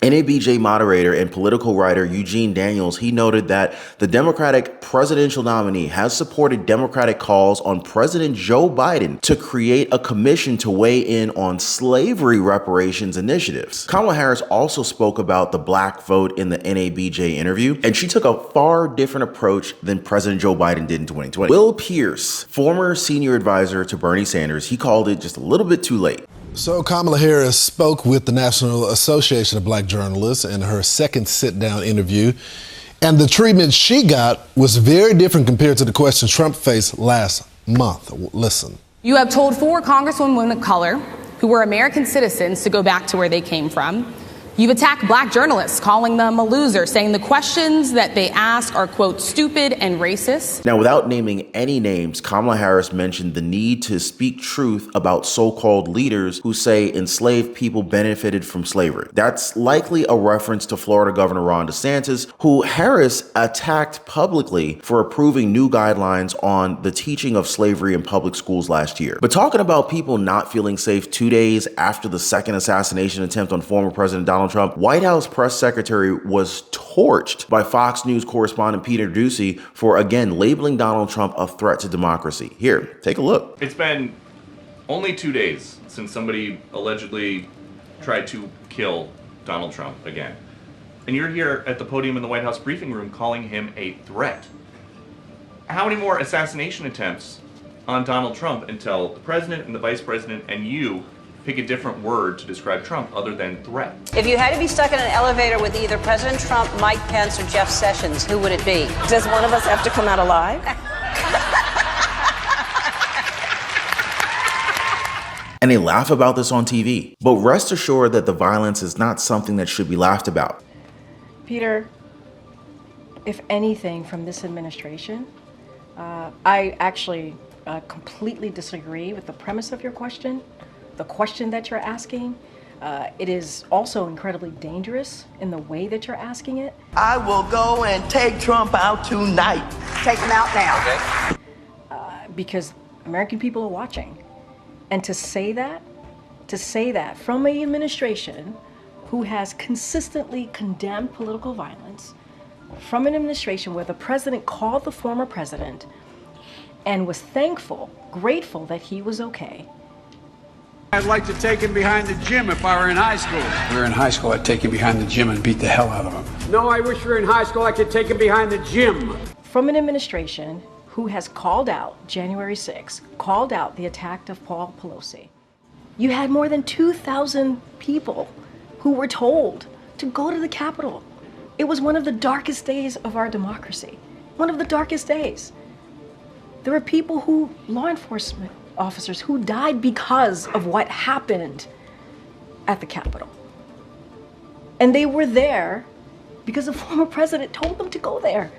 NABJ moderator and political writer Eugene Daniels, he noted that the Democratic presidential nominee has supported Democratic calls on President Joe Biden to create a commission to weigh in on slavery reparations initiatives. Kamala Harris also spoke about the black vote in the NABJ interview, and she took a far different approach than President Joe Biden did in 2020. Will Pierce, former senior advisor to Bernie Sanders, he called it just a little bit too late. So Kamala Harris spoke with the National Association of Black Journalists in her second sit-down interview, and the treatment she got was very different compared to the questions Trump faced last month. Listen. You have told 4 congresswomen of color who were American citizens to go back to where they came from. You've attacked black journalists, calling them a loser, saying the questions that they ask are, quote, stupid and racist. Now, without naming any names, Kamala Harris mentioned the need to speak truth about so-called leaders who say enslaved people benefited from slavery. That's likely a reference to Florida Governor Ron DeSantis, who Harris attacked publicly for approving new guidelines on the teaching of slavery in public schools last year. But talking about people not feeling safe 2 days after the second assassination attempt on former President Donald Trump, White House press secretary was torched by Fox News correspondent Peter Doocy for, again, labeling Donald Trump a threat to democracy. Here, take a look. It's been only 2 days since somebody allegedly tried to kill Donald Trump again. And you're here at the podium in the White House briefing room calling him a threat. How many more assassination attempts on Donald Trump until the president and the vice president and you pick a different word to describe Trump other than threat? If you had to be stuck in an elevator with either President Trump, Mike Pence, or Jeff Sessions, who would it be? Does one of us have to come out alive? And they laugh about this on TV. But rest assured that the violence is not something that should be laughed about. Peter, if anything from this administration, I actually completely disagree with the premise of your question. The question that you're asking, it is also incredibly dangerous in the way that you're asking it. I will go and take Trump out tonight. Take him out now. Okay. Because American people are watching. And to say that from an administration who has consistently condemned political violence, from an administration where the president called the former president and was thankful, grateful that he was okay. I'd like to take him behind the gym if I were in high school. If we were in high school, I'd take him behind the gym and beat the hell out of him. No, I wish we were in high school, I could take him behind the gym. From an administration who has called out January 6th, called out the attack of Paul Pelosi. You had more than 2,000 people who were told to go to the Capitol. It was one of the darkest days of our democracy. One of the darkest days. There were people law enforcement officers who died because of what happened at the Capitol. And they were there because the former president told them to go there.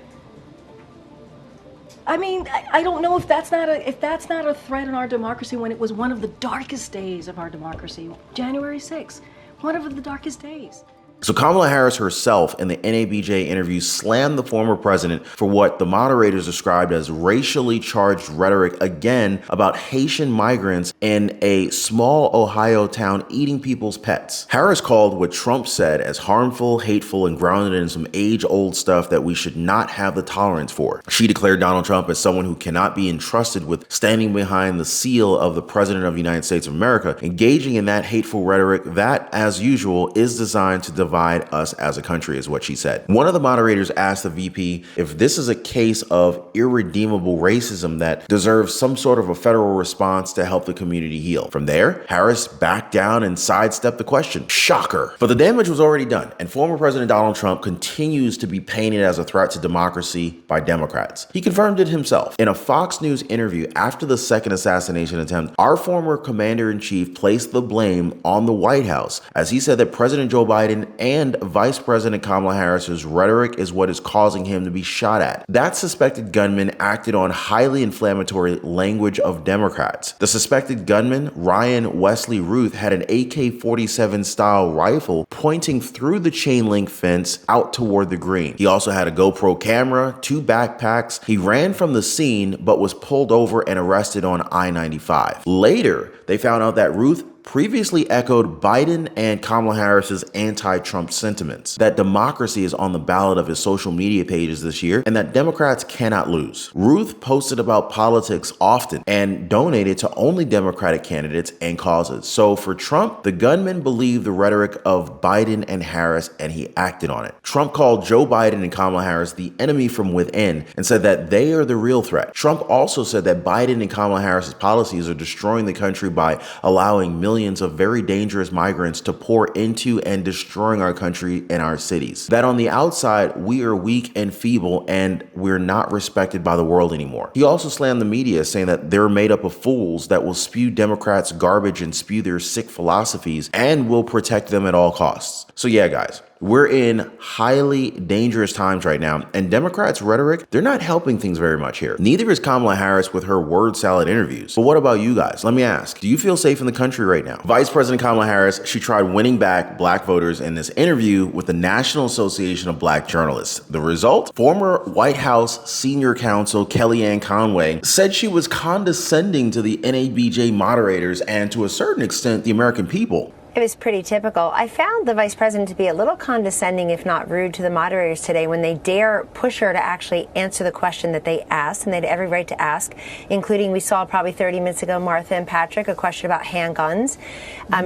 I mean, I don't know if that's not a threat in our democracy when it was one of the darkest days of our democracy, January 6th, one of the darkest days. So Kamala Harris herself in the NABJ interview slammed the former president for what the moderators described as racially charged rhetoric, again, about Haitian migrants in a small Ohio town eating people's pets. Harris called what Trump said as harmful, hateful, and grounded in some age-old stuff that we should not have the tolerance for. She declared Donald Trump as someone who cannot be entrusted with standing behind the seal of the President of the United States of America, engaging in that hateful rhetoric that, as usual, is designed to divide us as a country, is what she said. One of the moderators asked the VP if this is a case of irredeemable racism that deserves some sort of a federal response to help the community heal. From there, Harris backed down and sidestepped the question. Shocker. But the damage was already done, and former President Donald Trump continues to be painted as a threat to democracy by Democrats. He confirmed it himself. In a Fox News interview after the second assassination attempt, our former commander-in-chief placed the blame on the White House, as he said that President Joe Biden and Vice President Kamala Harris's rhetoric is what is causing him to be shot at. That suspected gunman acted on highly inflammatory language of Democrats. The suspected gunman, Ryan Wesley Ruth, had an AK-47 style rifle pointing through the chain link fence out toward the green. He also had a GoPro camera, 2 backpacks. He ran from the scene but was pulled over and arrested on I-95. Later, they found out that Ruth previously echoed Biden and Kamala Harris's anti-Trump sentiments, that democracy is on the ballot of his social media pages this year, and that Democrats cannot lose. Ruth posted about politics often and donated to only Democratic candidates and causes. So for Trump, the gunman believed the rhetoric of Biden and Harris, and he acted on it. Trump called Joe Biden and Kamala Harris the enemy from within and said that they are the real threat. Trump also said that Biden and Kamala Harris's policies are destroying the country by allowing millions of very dangerous migrants to pour into and destroying our country and our cities. That on the outside, we are weak and feeble and we're not respected by the world anymore. He also slammed the media, saying that they're made up of fools that will spew Democrats' garbage and spew their sick philosophies and will protect them at all costs. So yeah, guys, we're in highly dangerous times right now, and Democrats' rhetoric, they're not helping things very much here. Neither is Kamala Harris with her word salad interviews. But what about you guys? Let me ask, do you feel safe in the country right now? Vice President Kamala Harris, she tried winning back black voters in this interview with the National Association of Black Journalists. The result? Former White House senior counsel Kellyanne Conway said she was condescending to the NABJ moderators and to a certain extent the American people. It was pretty typical. I found the vice president to be a little condescending, if not rude, to the moderators today when they dare push her to actually answer the question that they asked, and they had every right to ask, including, we saw probably 30 minutes ago, Martha and Patrick, a question about handguns.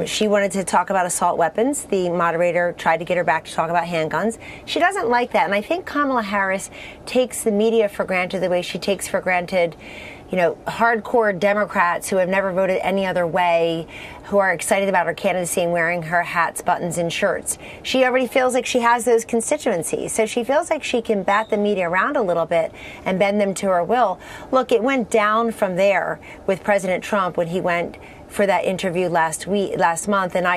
She wanted to talk about assault weapons. The moderator tried to get her back to talk about handguns. She doesn't like that, and I think Kamala Harris takes the media for granted the way she takes for granted, you know, hardcore Democrats who have never voted any other way, who are excited about her candidacy and wearing her hats, buttons, and shirts. She already feels like she has those constituencies, so she feels like she can bat the media around a little bit and bend them to her will. Look, it went down from there with President Trump when he went for that interview last month, and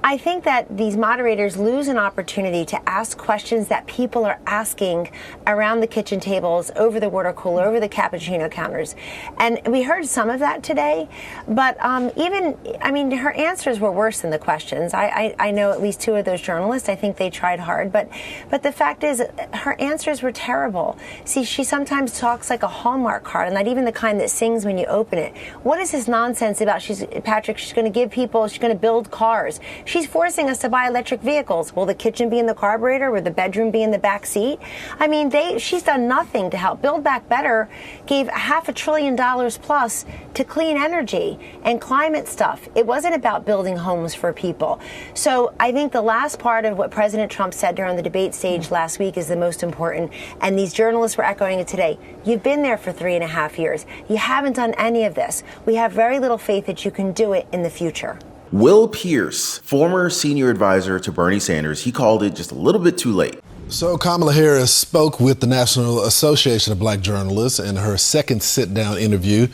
I think that these moderators lose an opportunity to ask questions that people are asking around the kitchen tables, over the water cooler, over the cappuccino counters. And we heard some of that today, but her answers were worse than the questions. I know at least two of those journalists. I think they tried hard, but the fact is her answers were terrible. See, she sometimes talks like a Hallmark card, and not even the kind that sings when you open it. What is this nonsense about she's going to give people, she's going to build cars. She's forcing us to buy electric vehicles. Will the kitchen be in the carburetor? Will the bedroom be in the back seat? I mean, she's done nothing to help. Build Back Better gave $500 billion plus to clean energy and climate stuff. It wasn't about building homes for people. So I think the last part of what President Trump said during the debate stage last week is the most important. And these journalists were echoing it today. You've been there for 3.5 years. You haven't done any of this. We have very little faith that you can do it in the future. Will Pierce, former senior advisor to Bernie Sanders, he called it just a little bit too late. So Kamala Harris spoke with the National Association of Black Journalists in her second sit-down interview,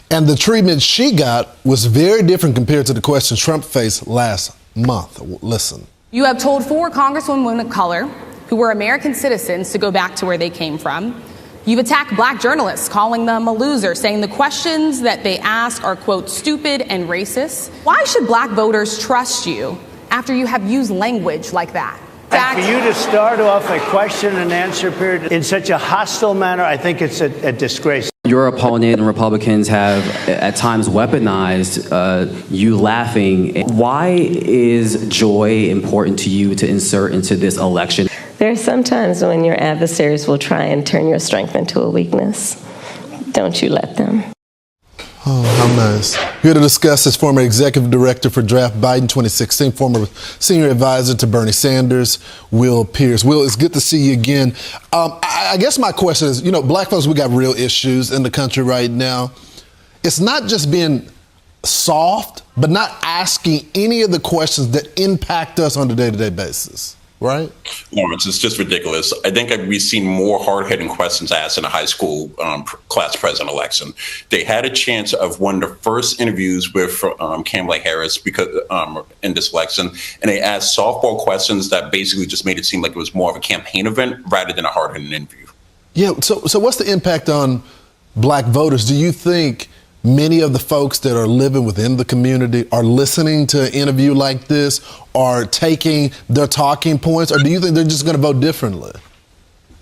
and the treatment she got was very different compared to the questions Trump faced last month. Listen. You have told 4 congresswomen of color who were American citizens to go back to where they came from. You've attacked black journalists, calling them a loser, saying the questions that they ask are, quote, stupid and racist. Why should black voters trust you after you have used language like that? And for you to start off a question and answer period in such a hostile manner, I think it's a disgrace. Your opponent and Republicans have at times weaponized you laughing. Why is joy important to you to insert into this election? There are some times when your adversaries will try and turn your strength into a weakness. Don't you let them. Oh, how nice. Here to discuss is former executive director for Draft Biden 2016, former senior advisor to Bernie Sanders, Will Pierce. Will, it's good to see you again. I guess my question is, black folks, we got real issues in the country right now. It's not just being soft, but not asking any of the questions that impact us on a day-to-day basis. Right? Lawrence, it's just ridiculous. I think we've seen more hard-hitting questions asked in a high school class president election. They had a chance of one of the first interviews with Kamala Harris in this election, and they asked softball questions that basically just made it seem like it was more of a campaign event rather than a hard-hitting interview. Yeah. So what's the impact on black voters? Do you think many of the folks that are living within the community are listening to an interview like this, are taking their talking points, or do you think they're just going to vote differently?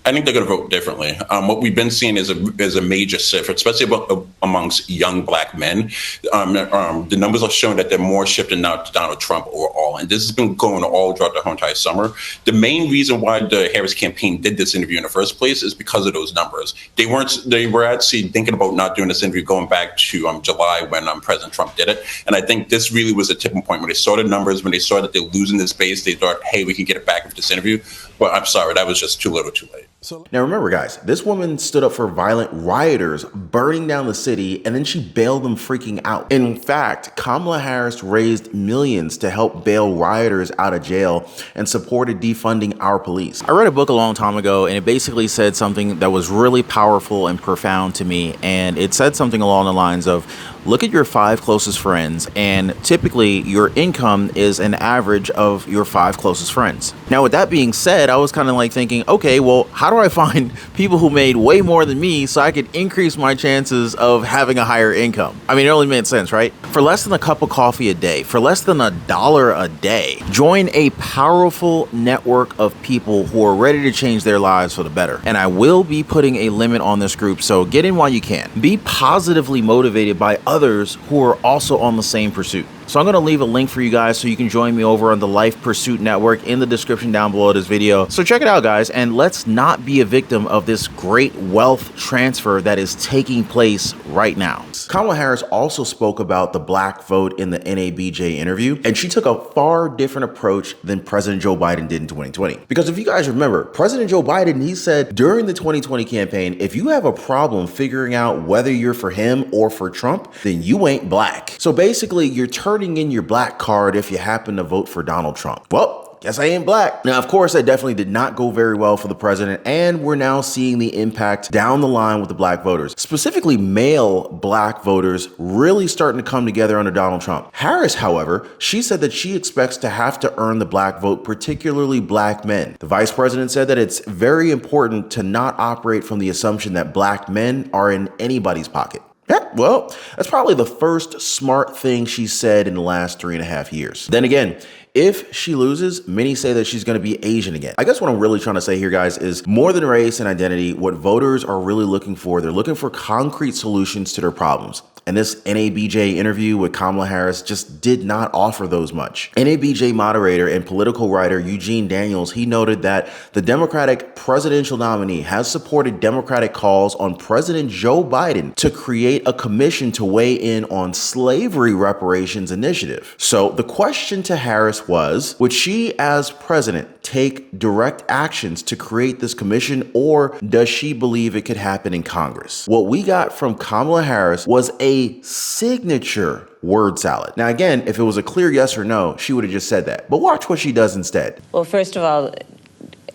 I think they're going to vote differently. What we've been seeing is a major shift, especially amongst young black men. The numbers are showing that they're more shifting now to Donald Trump overall, and this has been going all throughout the whole entire summer. The main reason why the Harris campaign did this interview in the first place is because of those numbers. They were actually thinking about not doing this interview going back to July when President Trump did it, and I think this really was a tipping point when they saw the numbers, when they saw that they're losing this base. They thought, hey, we can get it back with this interview. But I'm sorry, that was just too little too late. Now remember, guys, this woman stood up for violent rioters burning down the city, and then she bailed them freaking out. In fact, Kamala Harris raised millions to help bail rioters out of jail and supported defunding our police. I read a book a long time ago, and it basically said something that was really powerful and profound to me. And it said something along the lines of, look at your 5 closest friends, and typically your income is an average of your 5 closest friends. Now, with that being said, I was kind of like thinking, okay, well, how do I find people who made way more than me so I could increase my chances of having a higher income? I mean, it only made sense, right? For less than a cup of coffee a day, for less than $1 a day, join a powerful network of people who are ready to change their lives for the better. And I will be putting a limit on this group, so get in while you can. Be positively motivated by others who are also on the same pursuit. So I'm going to leave a link for you guys so you can join me over on the Life Pursuit Network in the description down below this video. So check it out, guys, and let's not be a victim of this great wealth transfer that is taking place right now. Kamala Harris also spoke about the black vote in the NABJ interview, and she took a far different approach than President Joe Biden did in 2020. Because if you guys remember, President Joe Biden, he said during the 2020 campaign, if you have a problem figuring out whether you're for him or for Trump, then you ain't black. So basically, you're turning in your black card if you happen to vote for Donald Trump. Well, guess I ain't black. Now, of course, that definitely did not go very well for the president, and we're now seeing the impact down the line with the black voters, specifically male black voters really starting to come together under Donald Trump. Harris, however, she said that she expects to have to earn the black vote, particularly black men. The vice president said that it's very important to not operate from the assumption that black men are in anybody's pocket. Yeah, well, that's probably the first smart thing she said in the last 3.5 years. Then again, if she loses, many say that she's going to be Asian again. I guess what I'm really trying to say here, guys, is more than race and identity, what voters are really looking for, they're looking for concrete solutions to their problems. And this NABJ interview with Kamala Harris just did not offer those much. NABJ moderator and political writer Eugene Daniels, he noted that the Democratic presidential nominee has supported Democratic calls on President Joe Biden to create a commission to weigh in on slavery reparations initiative. So the question to Harris was, would she as president take direct actions to create this commission, or does she believe it could happen in Congress? What we got from Kamala Harris was a signature word salad. Now, again, if it was a clear yes or no, she would have just said that. But watch what she does instead. Well, first of all,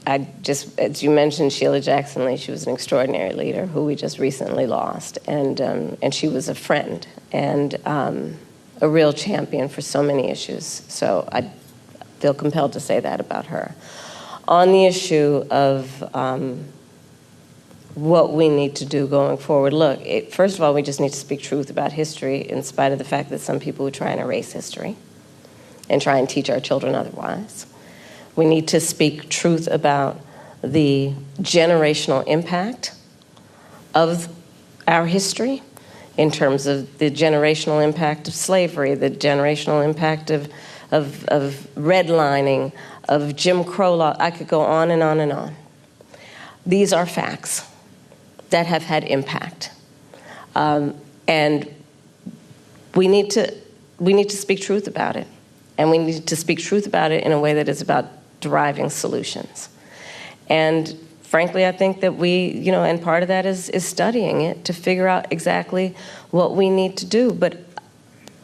as you mentioned, Sheila Jackson Lee, she was an extraordinary leader who we just recently lost. And she was a friend and a real champion for so many issues. So I feel compelled to say that about her. On the issue of what we need to do going forward. Look, first of all, we just need to speak truth about history in spite of the fact that some people would try and erase history and try and teach our children otherwise. We need to speak truth about the generational impact of our history in terms of the generational impact of slavery, the generational impact of redlining, of Jim Crow law. I could go on and on and on. These are facts that have had impact. And we need to speak truth about it. And we need to speak truth about it in a way that is about deriving solutions. And frankly, I think that we, and part of that is studying it to figure out exactly what we need to do. But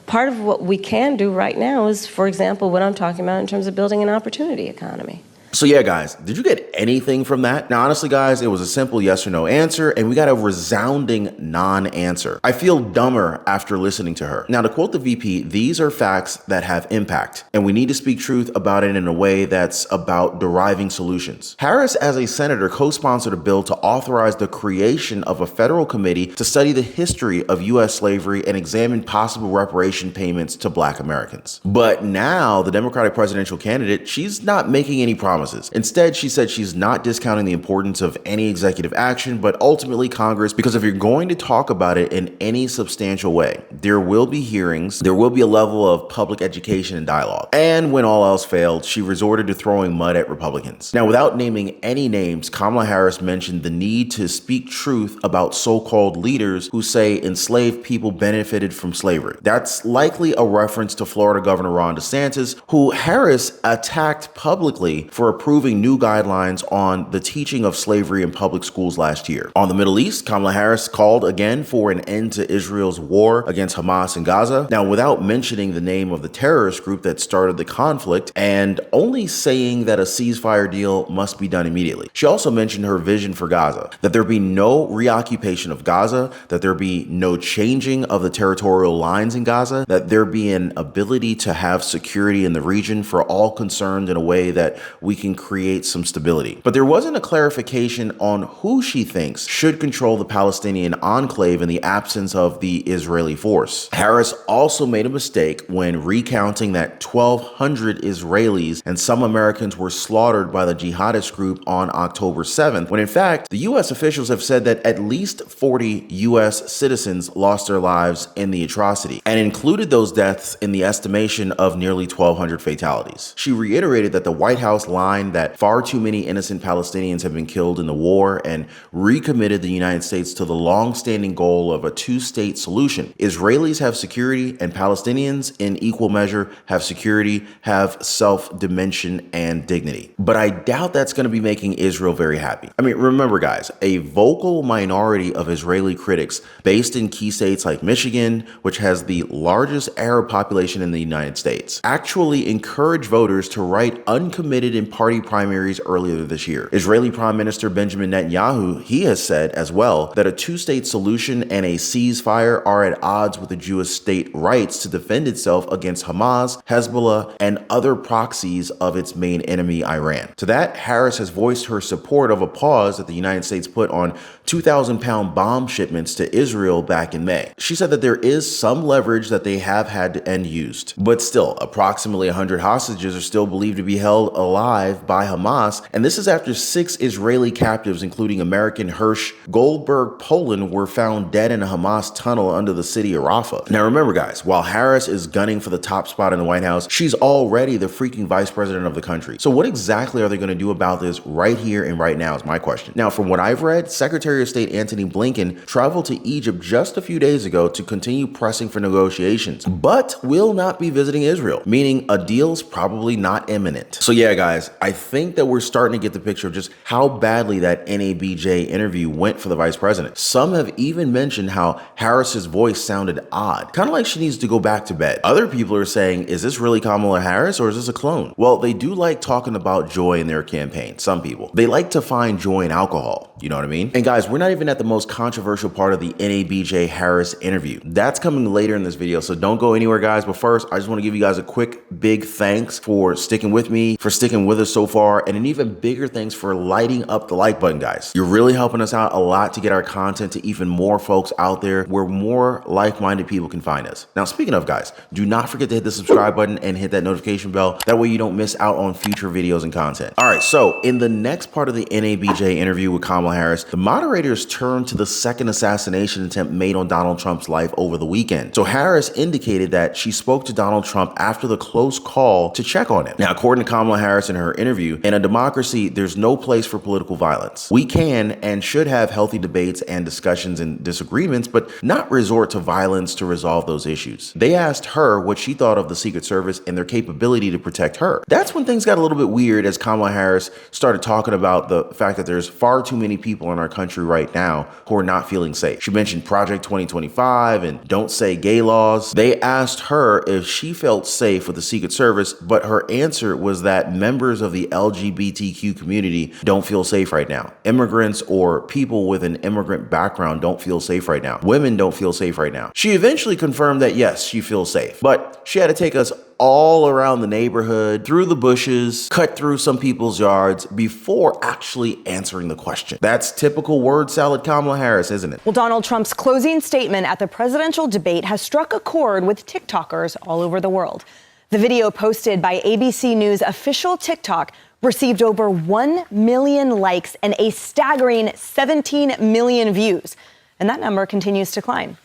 part of what we can do right now is, for example, what I'm talking about in terms of building an opportunity economy. So yeah, guys, did you get anything from that? Now, honestly, guys, it was a simple yes or no answer, and we got a resounding non-answer. I feel dumber after listening to her. Now, to quote the VP, these are facts that have impact, and we need to speak truth about it in a way that's about deriving solutions. Harris, as a senator, co-sponsored a bill to authorize the creation of a federal committee to study the history of U.S. slavery and examine possible reparation payments to Black Americans. But now, the Democratic presidential candidate, she's not making any promises. promises. Instead, she said she's not discounting the importance of any executive action, but ultimately Congress, because if you're going to talk about it in any substantial way, there will be hearings, there will be a level of public education and dialogue. And when all else failed, she resorted to throwing mud at Republicans. Now, without naming any names, Kamala Harris mentioned the need to speak truth about so-called leaders who say enslaved people benefited from slavery. That's likely a reference to Florida Governor Ron DeSantis, who Harris attacked publicly for approving new guidelines on the teaching of slavery in public schools last year. On the Middle East, Kamala Harris called again for an end to Israel's war against Hamas in Gaza. Now, without mentioning the name of the terrorist group that started the conflict and only saying that a ceasefire deal must be done immediately. She also mentioned her vision for Gaza, that there be no reoccupation of Gaza, that there be no changing of the territorial lines in Gaza, that there be an ability to have security in the region for all concerned in a way that we can create some stability. But there wasn't a clarification on who she thinks should control the Palestinian enclave in the absence of the Israeli force. Harris also made a mistake when recounting that 1,200 Israelis and some Americans were slaughtered by the jihadist group on October 7th, when in fact, the U.S. officials have said that at least 40 U.S. citizens lost their lives in the atrocity and included those deaths in the estimation of nearly 1,200 fatalities. She reiterated that the White House line that far too many innocent Palestinians have been killed in the war and recommitted the United States to the long-standing goal of a two-state solution. Israelis have security and Palestinians in equal measure have security, have self-dimension and dignity. But I doubt that's going to be making Israel very happy. I mean, remember guys, a vocal minority of Israeli critics based in key states like Michigan, which has the largest Arab population in the United States, actually encouraged voters to write uncommitted in party primaries earlier this year. Israeli Prime Minister Benjamin Netanyahu, he has said as well that a two-state solution and a ceasefire are at odds with the Jewish state rights to defend itself against Hamas, Hezbollah, and other proxies of its main enemy, Iran. To that, Harris has voiced her support of a pause that the United States put on 2,000-pound bomb shipments to Israel back in May. She said that there is some leverage that they have had and used, but still, approximately 100 hostages are still believed to be held alive by Hamas, and this is after 6 Israeli captives, including American Hirsch Goldberg, Poland, were found dead in a Hamas tunnel under the city of Rafah. Now remember guys, while Harris is gunning for the top spot in the White House, she's already the freaking vice president of the country. So what exactly are they going to do about this right here and right now is my question. Now, from what I've read, Secretary of State Antony Blinken traveled to Egypt just a few days ago to continue pressing for negotiations, but will not be visiting Israel, meaning a deal's probably not imminent. So yeah, guys, I think that we're starting to get the picture of just how badly that NABJ interview went for the vice president. Some have even mentioned how Harris's voice sounded odd, kind of like she needs to go back to bed. Other people are saying, is this really Kamala Harris or is this a clone? Well, they do like talking about joy in their campaign. Some people, they like to find joy in alcohol. You know what I mean? And guys, we're not even at the most controversial part of the NABJ Harris interview. That's coming later in this video, so don't go anywhere, guys. But first, I just want to give you guys a quick, big thanks for sticking with me, for sticking with us so far, and an even bigger thanks for lighting up the like button, guys. You're really helping us out a lot to get our content to even more folks out there where more like-minded people can find us. Now, speaking of, guys, do not forget to hit the subscribe button and hit that notification bell. That way you don't miss out on future videos and content. All right, so in the next part of the NABJ interview with Kamala Harris, the moderators turned to the second assassination attempt made on Donald Trump's life over the weekend. So Harris indicated that she spoke to Donald Trump after the close call to check on him. Now, according to Kamala Harris in her interview, in a democracy, there's no place for political violence. We can and should have healthy debates and discussions and disagreements, but not resort to violence to resolve those issues. They asked her what she thought of the Secret Service and their capability to protect her. That's when things got a little bit weird as Kamala Harris started talking about the fact that there's far too many people in our country right now who are not feeling safe. She mentioned Project 2025 and Don't Say Gay laws. They asked her if she felt safe with the Secret Service, but her answer was that members of the LGBTQ community don't feel safe right now. Immigrants or people with an immigrant background don't feel safe right now. Women don't feel safe right now. She eventually confirmed that yes, she feels safe, but she had to take us all around the neighborhood, through the bushes, cut through some people's yards before actually answering the question. That's typical word salad Kamala Harris, isn't it? Well, Donald Trump's closing statement at the presidential debate has struck a chord with TikTokers all over the world. The video posted by ABC News official TikTok received over 1 million likes and a staggering 17 million views. And that number continues to climb.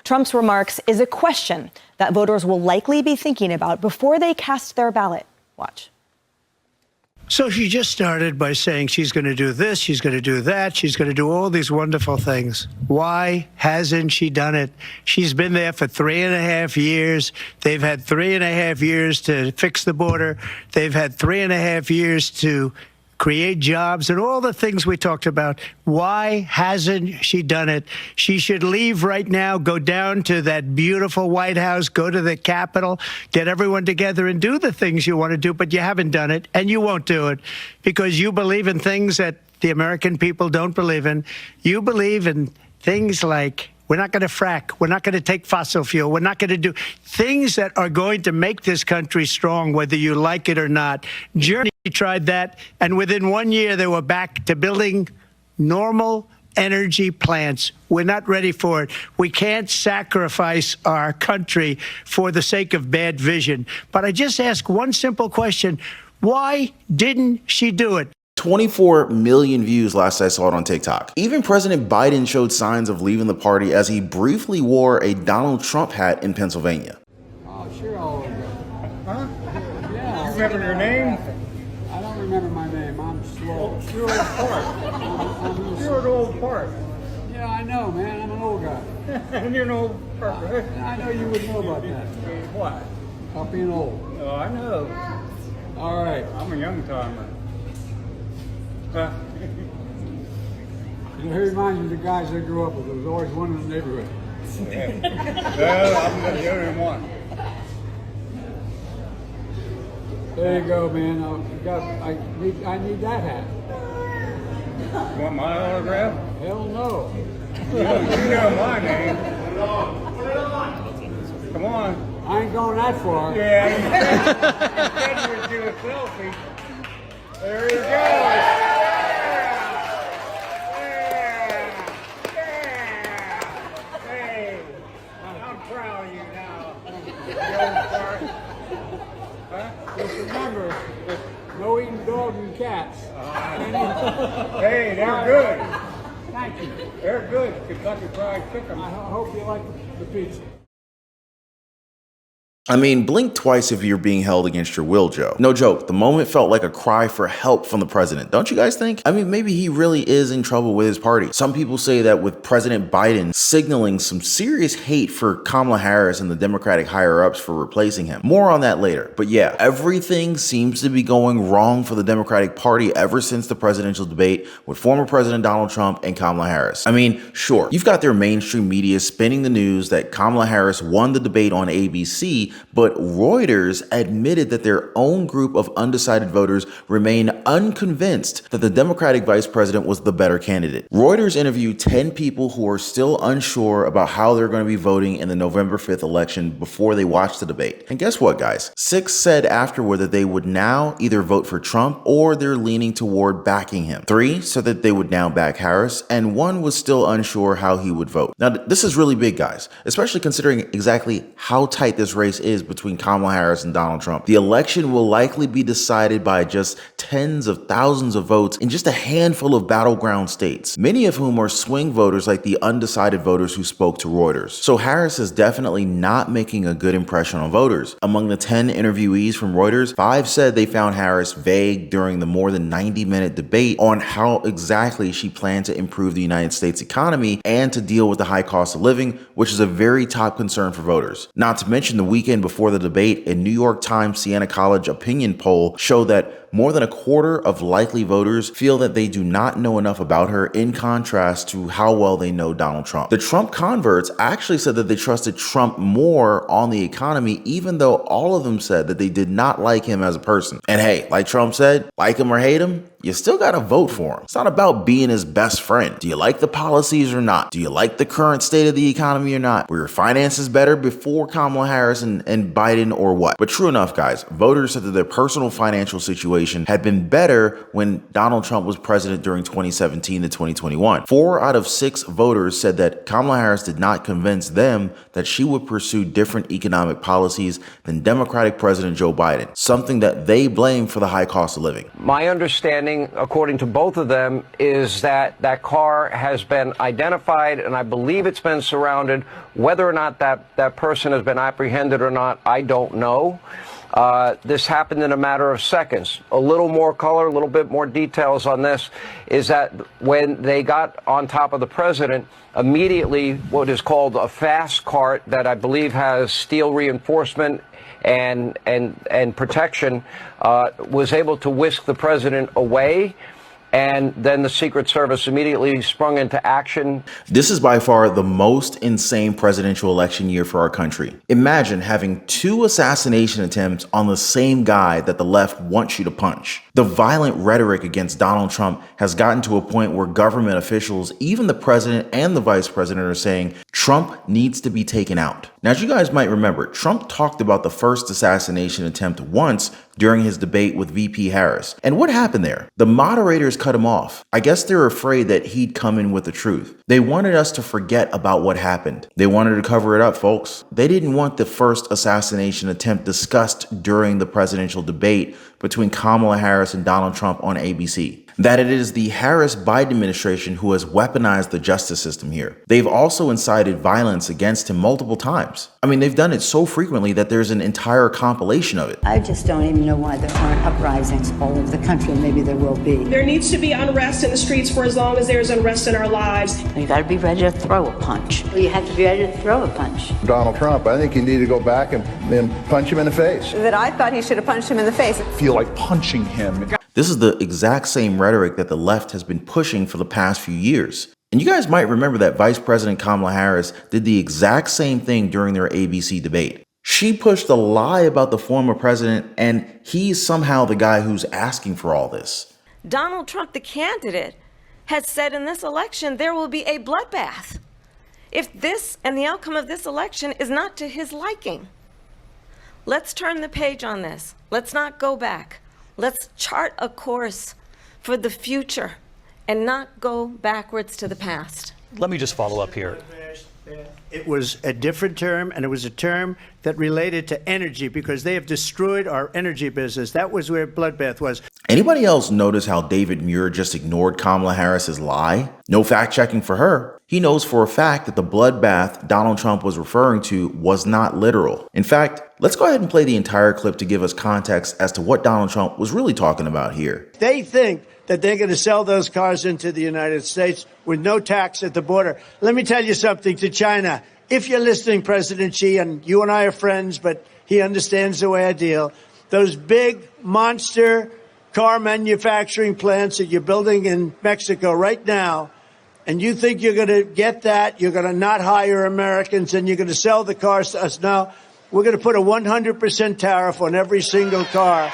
Trump's remarks is a question that voters will likely be thinking about before they cast their ballot. Watch. So she just started by saying she's going to do this, she's going to do that, she's going to do all these wonderful things. Why hasn't she done it? She's been there for 3.5 years. They've had 3.5 years to fix the border. They've had 3.5 years to create jobs and all the things we talked about. Why hasn't she done it? She should leave right now, go down to that beautiful White House, go to the Capitol, get everyone together and do the things you want to do, but you haven't done it and you won't do it because you believe in things that the American people don't believe in. You believe in things like we're not going to frack. We're not going to take fossil fuel. We're not going to do things that are going to make this country strong, whether you like it or not. Germany tried that, and within 1 year, they were back to building normal energy plants. We're not ready for it. We can't sacrifice our country for the sake of bad vision. But I just ask one simple question. Why didn't she do it? 24 million views last I saw it on TikTok. Even President Biden showed signs of leaving the party as he briefly wore a Donald Trump hat in Pennsylvania. Oh, sure, I'll go. Huh? Yeah. You remember your name? I don't remember my name. I'm slow. You're an old part. You're an old part. Yeah, I know, man. I'm an old guy. And you're an old part, right? I know you would know about that. What? About being old. Oh, I know. All right. I'm a young timer. Huh? He reminds me of the guys I grew up with. There was always one in the neighborhood. Yeah. Well, I'm the only one. There you go, man. I need that hat. You want my autograph? Hell no. You know my name. Come on. I ain't going that far. Yeah. You said you would do a selfie. There he goes. Just remember, no eating dogs and cats. Hey, they're good. Thank you. They're good. Kentucky Fried Chicken. I hope you like the pizza. I mean, blink twice if you're being held against your will, Joe. No joke, the moment felt like a cry for help from the president. Don't you guys think? I mean, maybe he really is in trouble with his party. Some people say that with President Biden signaling some serious hate for Kamala Harris and the Democratic higher-ups for replacing him. More on that later. But yeah, everything seems to be going wrong for the Democratic Party ever since the presidential debate with former President Donald Trump and Kamala Harris. I mean, sure, you've got their mainstream media spinning the news that Kamala Harris won the debate on ABC, but Reuters admitted that their own group of undecided voters remain unconvinced that the Democratic vice president was the better candidate. Reuters interviewed 10 people who are still unsure about how they're going to be voting in the November 5th election before they watch the debate. And guess what, guys? 6 said afterward that they would now either vote for Trump or they're leaning toward backing him. 3 said that they would now back Harris, and 1 was still unsure how he would vote. Now, this is really big, guys, especially considering exactly how tight this race is between Kamala Harris and Donald Trump. The election will likely be decided by just tens of thousands of votes in just a handful of battleground states, many of whom are swing voters like the undecided voters who spoke to Reuters. So Harris is definitely not making a good impression on voters. Among the 10 interviewees from Reuters, 5 said they found Harris vague during the more than 90-minute debate on how exactly she planned to improve the United States economy and to deal with the high cost of living, which is a very top concern for voters. Not to mention the weekend before the debate, a New York Times Siena College opinion poll showed that more than a quarter of likely voters feel that they do not know enough about her, in contrast to how well they know Donald Trump. The Trump converts actually said that they trusted Trump more on the economy, even though all of them said that they did not like him as a person. And hey, like Trump said, like him or hate him, you still gotta vote for him. It's not about being his best friend. Do you like the policies or not? Do you like the current state of the economy or not? Were your finances better before Kamala Harris and Biden or what? But true enough, guys, voters said that their personal financial situation situation had been better when Donald Trump was president during 2017 to 2021. 4 out of 6 voters said that Kamala Harris did not convince them that she would pursue different economic policies than Democratic President Joe Biden, something that they blame for the high cost of living. My understanding, according to both of them, is that that car has been identified, and I believe it's been surrounded. Whether or not that person has been apprehended or not, I don't know. This happened in a matter of seconds. A little more color, a little bit more details on this is that when they got on top of the president, immediately what is called a fast cart that I believe has steel reinforcement and protection was able to whisk the president away. And then the Secret Service immediately sprung into action. This is by far the most insane presidential election year for our country. Imagine having 2 assassination attempts on the same guy that the left wants you to punch. The violent rhetoric against Donald Trump has gotten to a point where government officials, even the president and the vice president, are saying Trump needs to be taken out. Now, as you guys might remember, Trump talked about the first assassination attempt once during his debate with VP Harris. And what happened there? The moderators cut him off. I guess they're afraid that he'd come in with the truth. They wanted us to forget about what happened. They wanted to cover it up, folks. They didn't want the first assassination attempt discussed during the presidential debate between Kamala Harris and Donald Trump on ABC. That it is the Harris-Biden administration who has weaponized the justice system here. They've also incited violence against him multiple times. I mean, they've done it so frequently that there's an entire compilation of it. I just don't even know why there aren't uprisings all over the country. Maybe there will be. There needs to be unrest in the streets for as long as there's unrest in our lives. You got to be ready to throw a punch. Well, you have to be ready to throw a punch. Donald Trump, I think you need to go back and punch him in the face. That I thought he should have punched him in the face. Feel like punching him. This is the exact same rhetoric that the left has been pushing for the past few years. And you guys might remember that Vice President Kamala Harris did the exact same thing during their ABC debate. She pushed a lie about the former president, and he's somehow the guy who's asking for all this. Donald Trump, the candidate, has said in this election there will be a bloodbath if this and the outcome of this election is not to his liking. Let's turn the page on this. Let's not go back. Let's chart a course for the future and not go backwards to the past. Let me just follow up here. It was a different term, and it was a term that related to energy because they have destroyed our energy business. That was where bloodbath was. Anybody else notice how David Muir just ignored Kamala Harris's lie? No fact checking for her. He knows for a fact that the bloodbath Donald Trump was referring to was not literal. In fact, let's go ahead and play the entire clip to give us context as to what Donald Trump was really talking about here. They think that they're going to sell those cars into the United States with no tax at the border. Let me tell you something to China. If you're listening, President Xi, and you and I are friends, but he understands the way I deal, those big monster car manufacturing plants that you're building in Mexico right now, and you think you're going to get that, you're going to not hire Americans, and you're going to sell the cars to us. No, we're going to put a 100% tariff on every single car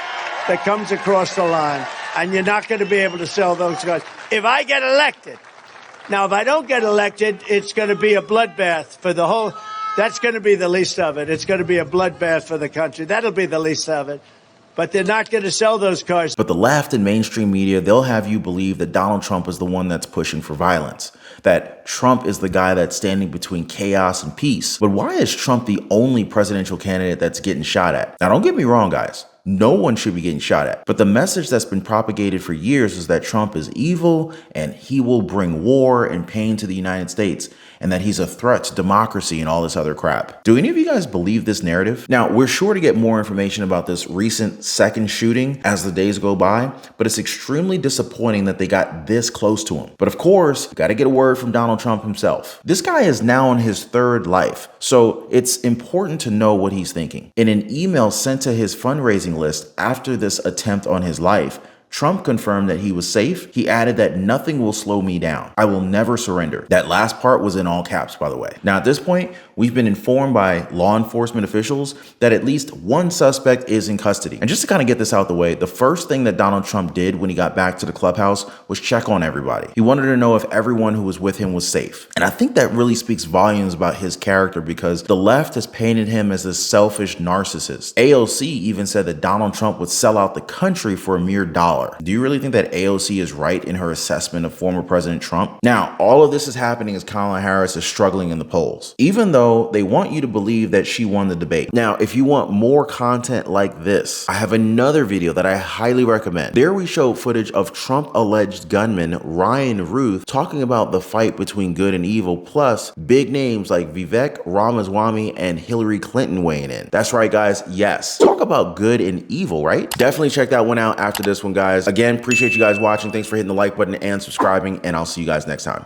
that comes across the line, and you're not going to be able to sell those cars. If I get elected, now if I don't get elected, it's going to be a bloodbath for the whole, that's going to be the least of it. It's going to be a bloodbath for the country. That'll be the least of it. But they're not going to sell those cars. But the left and mainstream media, they'll have you believe that Donald Trump is the one that's pushing for violence, that Trump is the guy that's standing between chaos and peace. But why is Trump the only presidential candidate that's getting shot at? Now, don't get me wrong, guys. No one should be getting shot at. But the message that's been propagated for years is that Trump is evil and he will bring war and pain to the United States, and that he's a threat to democracy and all this other crap. Do any of you guys believe this narrative? Now, we're sure to get more information about this recent second shooting as the days go by, but it's extremely disappointing that they got this close to him. But of course, you got to get a word from Donald Trump himself. This guy is now in his 3rd life, so it's important to know what he's thinking. In an email sent to his fundraising list after this attempt on his life, Trump confirmed that he was safe. He added that nothing will slow me down. I will never surrender. That last part was in all caps, by the way. Now, at this point, we've been informed by law enforcement officials that at least one suspect is in custody. And just to kind of get this out the way, the first thing that Donald Trump did when he got back to the clubhouse was check on everybody. He wanted to know if everyone who was with him was safe. And I think that really speaks volumes about his character because the left has painted him as a selfish narcissist. AOC even said that Donald Trump would sell out the country for a mere dollar. Do you really think that AOC is right in her assessment of former President Trump? Now, all of this is happening as Kamala Harris is struggling in the polls, even though they want you to believe that she won the debate. Now, if you want more content like this, I have another video that I highly recommend. There we show footage of Trump alleged gunman Ryan Ruth talking about the fight between good and evil, plus big names like Vivek Ramaswamy and Hillary Clinton weighing in. That's right, guys. Yes. Talk about good and evil, right? Definitely check that one out after this one, guys. Again, appreciate you guys watching. Thanks for hitting the like button and subscribing, and I'll see you guys next time.